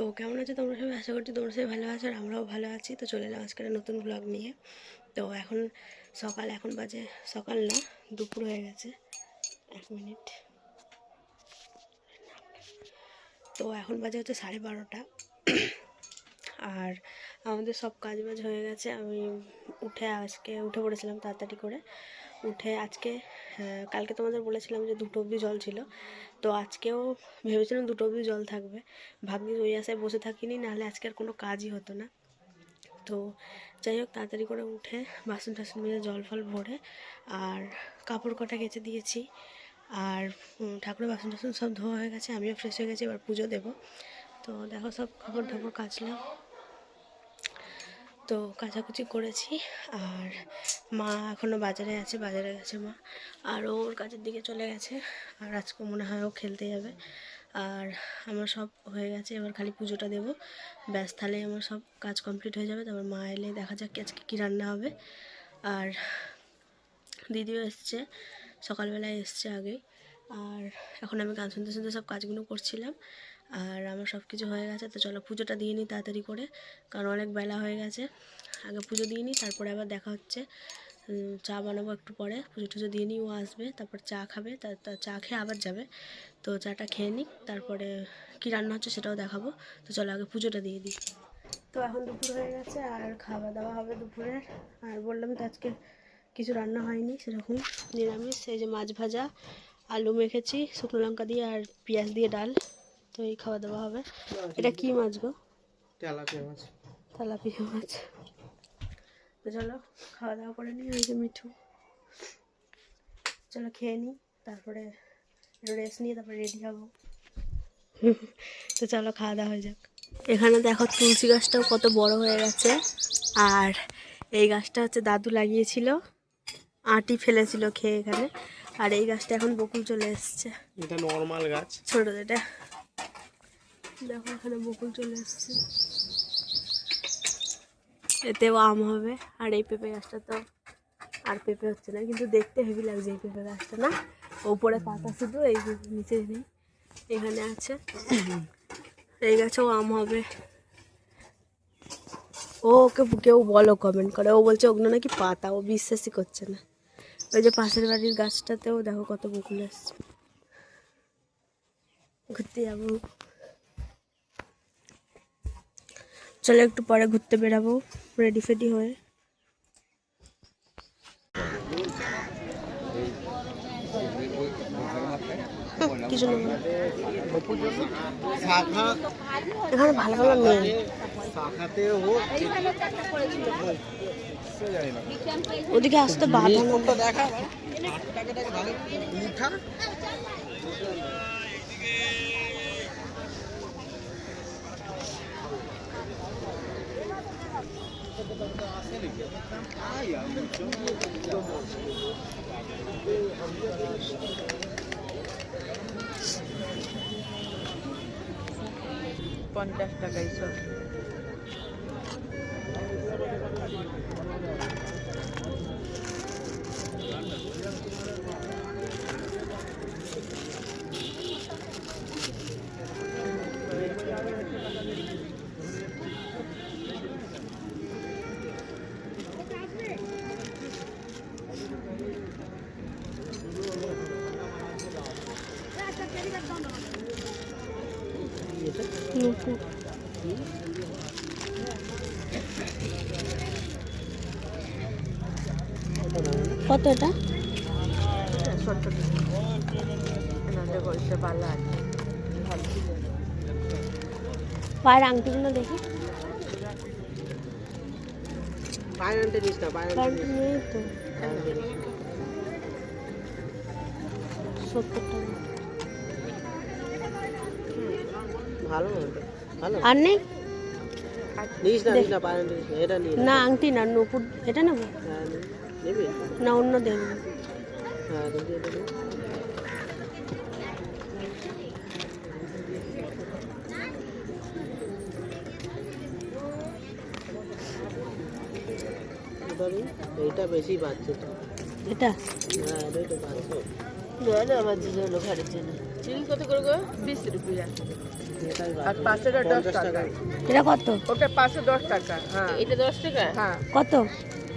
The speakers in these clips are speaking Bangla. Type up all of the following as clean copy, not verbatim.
তো কেমন আছো তোমরা সবাই? আশা করছি তোমরা সবাই ভালো আছো আর আমরাও ভালো আছি। তো চলে এলাম আজকে নতুন ব্লগ নিয়ে। তো এখন সকাল, এখন বাজে সকাল না, দুপুর হয়ে গেছে। 1 মিনিট। তো এখন বাজে হচ্ছে 12:30। আর আমাদের সব কাজ বাজ হয়ে গেছে। আমি আজকে উঠে পড়েছিলাম তাড়াতাড়ি করে। আজকে কালকে তোমাদের বলেছিলাম যে 2টো অবধি জল ছিল। তো আজকেও ভেবেছিলাম 2টো অবধি জল থাকবে। ভাগ্যিস ওই আশায় বসে থাকিনি, নাহলে আজকে আর কোনো কাজই হতো না। তো যাই হোক, তাড়াতাড়ি করে উঠে বাসন টাসন মেজে জল ফল ভরে আর কাপড় কটা কেচে দিয়েছি। আর ঠাকুরের বাসন টাসন সব ধোয়া হয়ে গেছে। আমিও ফ্রেশ হয়ে গেছি, এবার পুজো দেবো। তো দেখো, সব কাপড় ঠাকুর কাচলাম। তো কাচাকুচি করেছি। আর মা এখনও বাজারে গেছে মা। আর ওর কাজের দিকে চলে গেছে। আর আজকে মনে হয় ও খেলতে যাবে। আর আমার সব হয়ে গেছে, এবার খালি পুজোটা দেবো, ব্যাস, তাহলে আমার সব কাজ কমপ্লিট হয়ে যাবে। তারপর মা এলে দেখা যাক আজকে কী রান্না হবে। আর দিদিও এসছে, সকালবেলায় এসছে আগেই। আর এখন আমি গান শুনতে শুনতে সব কাজগুলো করছিলাম। আর আমার সব কিছু হয়ে গেছে। তো চলো পুজোটা দিয়ে নিই তাড়াতাড়ি করে, কারণ অনেক বেলা হয়ে গেছে। আগে পুজো দিয়ে নিই, তারপরে আবার দেখা হচ্ছে। চা বানাবো একটু পরে, পুজো টুজো দিয়ে নিই, ও আসবে, তারপর চা খাবে, চা খেয়ে আবার যাবে। তো চাটা খেয়ে নিই, তারপরে কী রান্না হচ্ছে সেটাও দেখাবো। তো চলো আগে পুজোটা দিয়ে দিই। তো এখন দুপুর হয়ে গেছে আর খাওয়া দাওয়া হবে দুপুরের। আর বললাম তো আজকে কিছু রান্না হয়নি সেরকম, নিরামিষ। এই যে মাছ ভাজা, আলু মেখেছি শুকনো লঙ্কা দিয়ে, আর পেঁয়াজ দিয়ে ডাল। তো এই খাওয়া দাওয়া হবে। এটা কি মাছ গো? তেলাপিয়া মাছ। তেলাপিয়া মাছ। তো চলো খাওয়া দাওয়া করে নিই। ওই যে মিঠু, চলো খেয়ে নিই, তারপরে রেস্ট নিয়ে তারপরে রেডি হবো। তো চলো খাওয়া দাওয়া হয়ে যাক। এখানে দেখো তুলসী গাছটাও কত বড় হয়ে গেছে। আর এই গাছটা হচ্ছে দাদু লাগিয়েছিল, আটি ফেলেছিল খেয়ে এখানে। আর এই গাছটা এখন বকুল চলে এসছে। এটা নরমাল গাছ, ছোট এটা দেখো, এখানে বকুল চলে এসছে। এতেও আম হবে। আর এই পেঁপে গাছটা তো আর পেঁপে হচ্ছে না, কিন্তু দেখতে হেভি লাগছে এই পেঁপে গাছটা, না? ওপরে পাতা শুধু, এই নিচে নেই, এখানে আছে। এই গাছেও আম হবে। ওকে কেউ বলো, কমেন্ট করে। ও বলছে ওগুলো নাকি পাতা, ও বিশ্বাসই করছে না। ওই যে পাশের বাড়ির গাছটাতেও দেখো কত বকুল আসছে। ঘুরতে যাবো, চলো একটু পরে ঘুরতে বেরাবো রেডি ফেডি হয়ে। কিছু এখানে ভালো ভালো নেই। ওদিকে আসতে বাধা দেখা। ৳50 সব। কত এটা? পায়ের আংটিগুলো দেখি। পায়ের আংটি নিস না, পায়ের আংটি নেই তো। 70 টাকা। ভালো ভালো। আর নেই? নিস না পায়ের আংটি নিস না, এটা নিস না। আংটি না, নূপুর। এটা নেবো নেবি না, অন্য দেখবো। হ্যাঁ দেখি এটা নে। এইটা বেশি বাড়ছে তো। এটা হ্যাঁ এটাই তো বাড়ছে। আবার ঘরের জন্য চিল কত করে গো? 20 রুপিয়া। এটাই আর ভালো। পাশেটা 10 50 টাকা। এটা কত? ওটা পাশে 10 টাকা। হ্যাঁ এটা 10 টাকা? হ্যাঁ, কত?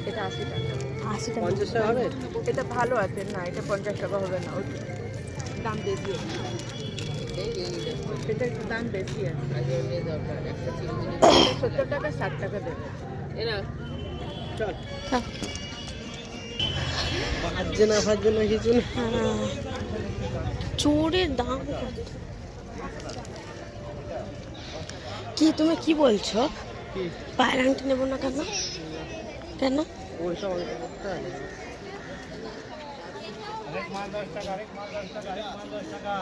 এটা 80 টাকা। 80 টাকা। 50 টাকা হবে? এটা ভালো আছে না, এটা 50 টাকা হবে না, ওই দাম বেশি আছে। এটা একটু দাম বেশি আছে। আগে নিয়ে দরকার একটা চিংড়ি। 70 টাকা 60 টাকা দেবে। এরা চল। চল। ভাজছে না কিছু না। হ্যাঁ। চোরের দাম কত? কি তুমি কি বলছো? কি? পায়ের আংটি নেবো না কেন? কেন? ওইসব আমাকে করতে হবে। हरेक माल 10 টাকা, हरेक माल 10 টাকা, हरेक माल 10 টাকা।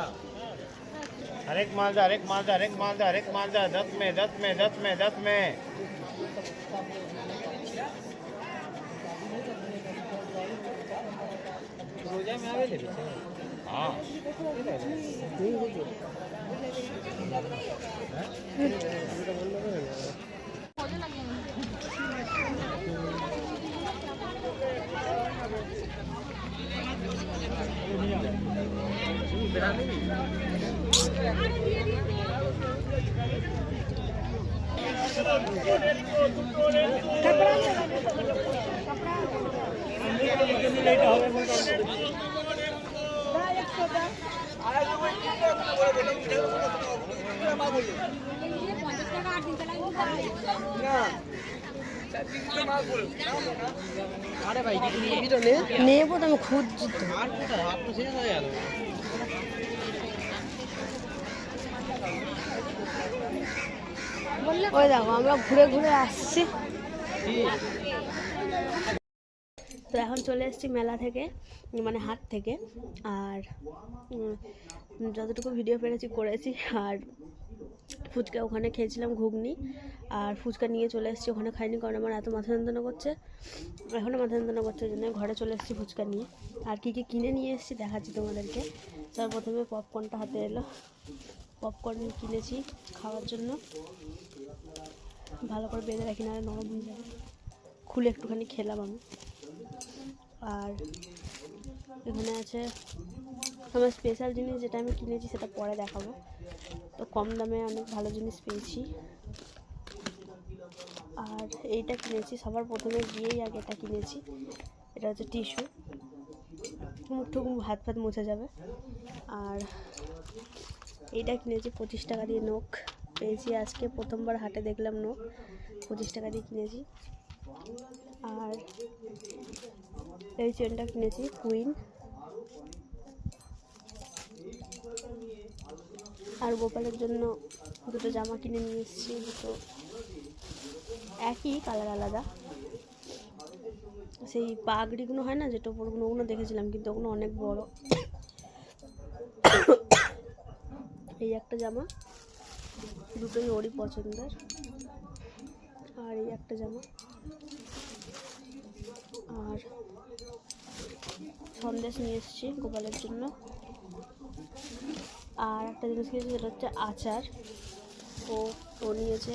हरेक माल जा, हरेक माल जा, हरेक माल जा, हरेक माल जा, 10 में 10 में 10 में 10 में। रोजा में आवे ले हाँ আরে ভাই নিবি তো নে। নেবো তো, আমি খুঁজছি তো। আর কোথায় হাত তো শেষ হয়ে গেল। ওই দেখো আমরা ঘুরে ঘুরে আসছি। তো এখন চলে এসেছি মেলা থেকে, মানে হাট থেকে। আর যতটুকু ভিডিও পেরেছি করেছি। আর ফুচকা ওখানে খেয়েছিলাম, ঘুগনি আর ফুচকা নিয়ে চলে এসেছি। ওখানে খাইনি কারণ আমার এত মাথা যন্ত্রণা করছে, এখনও মাথা যন্ত্রণা করছে, ওই জন্য ঘরে চলে এসেছি ফুচকা নিয়ে। আর কী কী কিনে নিয়ে এসেছি দেখাচ্ছি তোমাদেরকে। তার প্রথমে পপকর্নটা হাতে এলো। পপকর্ন কিনেছি খাওয়ার জন্য। ভালো করে বেঁধে রাখি, না নরম হয়ে যাবে। খুলে একটুখানি খেলাম আমি। আর এখানে আছে আমার স্পেশাল জিনিস, যেটা আমি কিনেছি সেটা পরে দেখাবো। তো কম দামে অনেক ভালো জিনিস পেয়েছি। আর এইটা কিনেছি সবার প্রথমে গিয়েই, আগে এটা কিনেছি। এটা হচ্ছে টিস্যু, মুখ টুক হাত ফাত মুছে যাবে। আর এইটা কিনেছি 25 টাকা দিয়ে, নখ পেয়েছি আজকে প্রথমবার হাটে দেখলাম নখ 25 টাকা দিয়ে কিনেছি। আর এই চেনটা কিনেছি কুইন। আর গোপালের জন্য দুটো জামা কিনে নিয়ে এসেছি, দুটো একই কালার আলাদা। সেই পাগড়িগুলো হয় না, যেটা ওপরগুলো, ওগুলো দেখেছিলাম কিন্তু ওগুলো অনেক বড়। এই একটা জামা, দুটোই ওরই পছন্দের। আর এই একটা জামা। আর সন্দেশ নিয়ে এসেছি গোপালের জন্য। আর একটা জিনিস কিনেছি, সেটা হচ্ছে আচার। ও নিয়েছে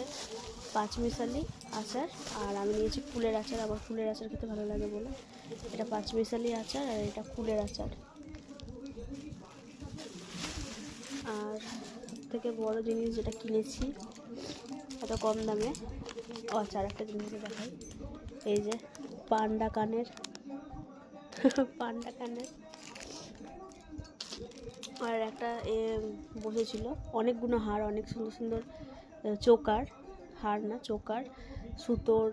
5 মিশালি আচার, আর আমি নিয়েছি ফুলের আচার। আমার ফুলের আচার খেতে ভালো লাগে বলে এটা 5 মিশালি আচার, আর এটা ফুলের আচার। আর থেকে বড় জিনিস যেটা কিনেছি এত কম দামে, আচার একটা জিনিস দেখাই, এই যে পান্ডা কানের পান্ডা কানের। আর একটা বসেছিল অনেকগুলো হার, অনেক সুন্দর সুন্দর চোকার, হার না চোকার, সুতোর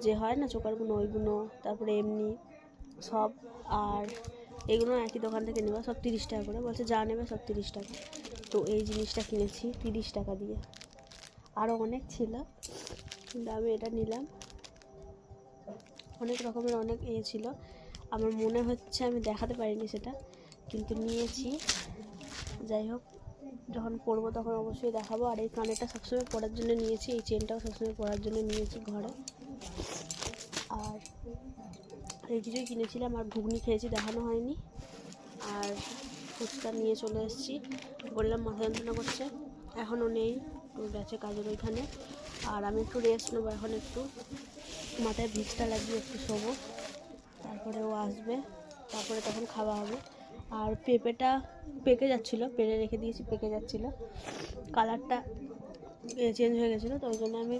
যে হয় না চোকারগুলো, ওইগুলো, তারপরে এমনি সব। আর এগুলো একই দোকান থেকে নেওয়া, সব 30 টাকা করে বলছে, যা নেবে সব 30 টাকা। তো এই জিনিসটা কিনেছি 30 টাকা দিয়ে। আরও অনেক ছিল কিন্তু আমি এটা নিলাম। অনেক রকমের অনেক ছিল, আমার মনে হচ্ছে আমি দেখাতে পারিনি সেটা, কিন্তু নিয়েছি। যাই হোক, যখন পরবো তখন অবশ্যই দেখাবো। আর এই কানেরটা সবসময় পরার জন্য নিয়েছি, এই চেনটাও সবসময় পরার জন্য নিয়েছি ঘরে। আর এই কিছুই কিনেছিলাম। আর ঘুগনি খেয়েছি, দেখানো হয়নি। আর ফুচকা নিয়ে চলে এসেছি, বললাম মাথা যন্ত্রণা করছে, এখনও নেই, তো গেছে কাজের ওইখানে। আর আমি একটু রেস্ট নেবো এখন, একটু মাথায় ভিজটা লাগিয়ে একটু শোবো, তারপরে ও আসবে, তারপরে তখন খাওয়া হবে। আর পেঁপেটা পেকে যাচ্ছিলো, পেরে রেখে দিয়েছি, পেকে যাচ্ছিলো, কালারটা চেঞ্জ হয়ে গেছিলো, তো ওই জন্য আমি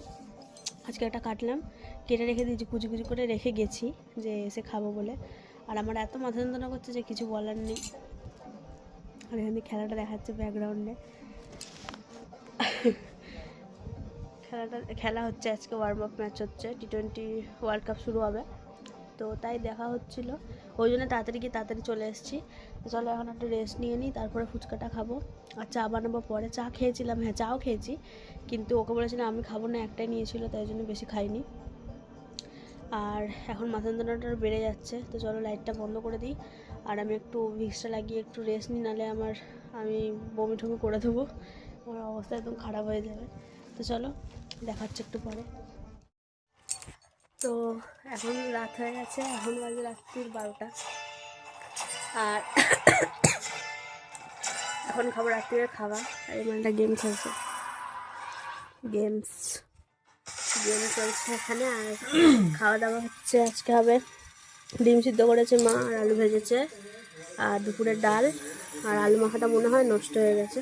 আজকে একটা কাটলাম, কেটে রেখে দিয়েছি, কুচি কুচি করে রেখে গেছি যে এসে খাবো বলে। আর আমার এত মাথা যন্ত্রণা করছে যে কিছু বলার নেই। আর এখানে খেলাটা দেখাচ্ছে ব্যাকগ্রাউন্ডে, খেলা হচ্ছে আজকে, ওয়ার্ম আপ ম্যাচ হচ্ছে, T20 ওয়ার্ল্ড কাপ শুরু হবে, তো তাই দেখা হচ্ছিল, ওই জন্য তাড়াতাড়ি গিয়ে তাড়াতাড়ি চলে এসেছি। চলো এখন একটু রেস্ট নিয়ে নিই, তারপরে ফুচকাটা খাবো আর চা বানাবো পরে। চা খেয়েছিলাম, হ্যাঁ চাও খেয়েছি, কিন্তু ওকে বলেছিলাম আমি খাবো না, একটাই নিয়েছিল, তাই জন্য বেশি খাইনি। আর এখন মাথা যন্ত্রণাটা বেড়ে যাচ্ছে, তো চলো লাইটটা বন্ধ করে দিই আর আমি একটু ভিক্সটা লাগিয়ে একটু রেস্ট নিই, নাহলে আমি বমি টমি করে দেবো, আমার অবস্থা একদম খারাপ হয়ে যাবে। তো চলো দেখা হচ্ছে একটু পরে। তো এখন রাত হয়ে গেছে, এখন বাজে রাত্রির 12টা, আর এখন খাবো রাত্রির খাওয়া। আর এই একটা গেম খেলছে, গেম চলছে এখানে। আর খাওয়া দাওয়া হচ্ছে, আজকে হবে ডিম সিদ্ধ করেছে মা আর আলু ভেজেছে, আর দুপুরের ডাল, আর আলু মাখাটা মনে হয় নষ্ট হয়ে গেছে,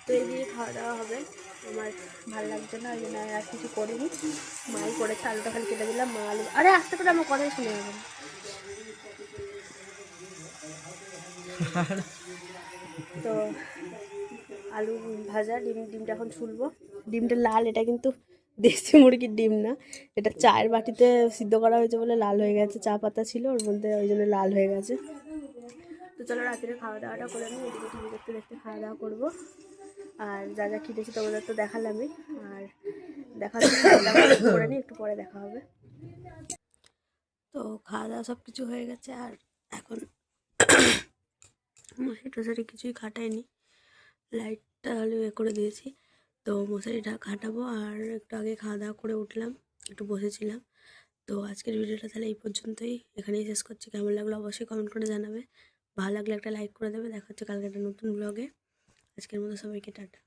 তো এই দিয়ে খাওয়া দাওয়া হবে। আমার ভালো লাগছে না, ওই জন্য আর কিছু করিনি, মাই করেছে, আলুটা খালি কেটে দিলাম, মা আলু, আরে আস্তে করে আমার কথাই শুনে যাবেন। তো আলু ভাজা, ডিমটা এখন ছুলবো, ডিমটা লাল, এটা কিন্তু দেশি মুরগির ডিম না, এটা চায়ের বাটিতে সিদ্ধ করা হয়েছে বলে লাল হয়ে গেছে, চা পাতা ছিল ওর মধ্যে, ওই জন্য লাল হয়ে গেছে। তো চলো রাত্রে খাওয়া দাওয়াটা করে নিই, এদিকে টিভি দেখতে দেখতে খাওয়া দাওয়া করবো। আর যা যা খেটেছি তোমাদের তো দেখালামই, আর দেখা করে নিই, একটু পরে দেখা হবে। তো খাওয়া দাওয়া সব কিছু হয়ে গেছে, আর এখন মশারি টশারি কিছুই খাটাইনি, লাইটটা হলে করে দিয়েছি, তো মশারিটা খাটাবো। আর একটু আগে খাওয়া দাওয়া করে উঠলাম, একটু বসেছিলাম। তো আজকের ভিডিওটা তাহলে এই পর্যন্তই, এখানেই শেষ করছি। কেমন লাগলো অবশ্যই কমেন্ট করে জানাবে, ভালো লাগলে একটা লাইক করে দেবে। দেখা হচ্ছে কালকে একটা নতুন ব্লগে। আজকের মতো সবাইকে টাটা।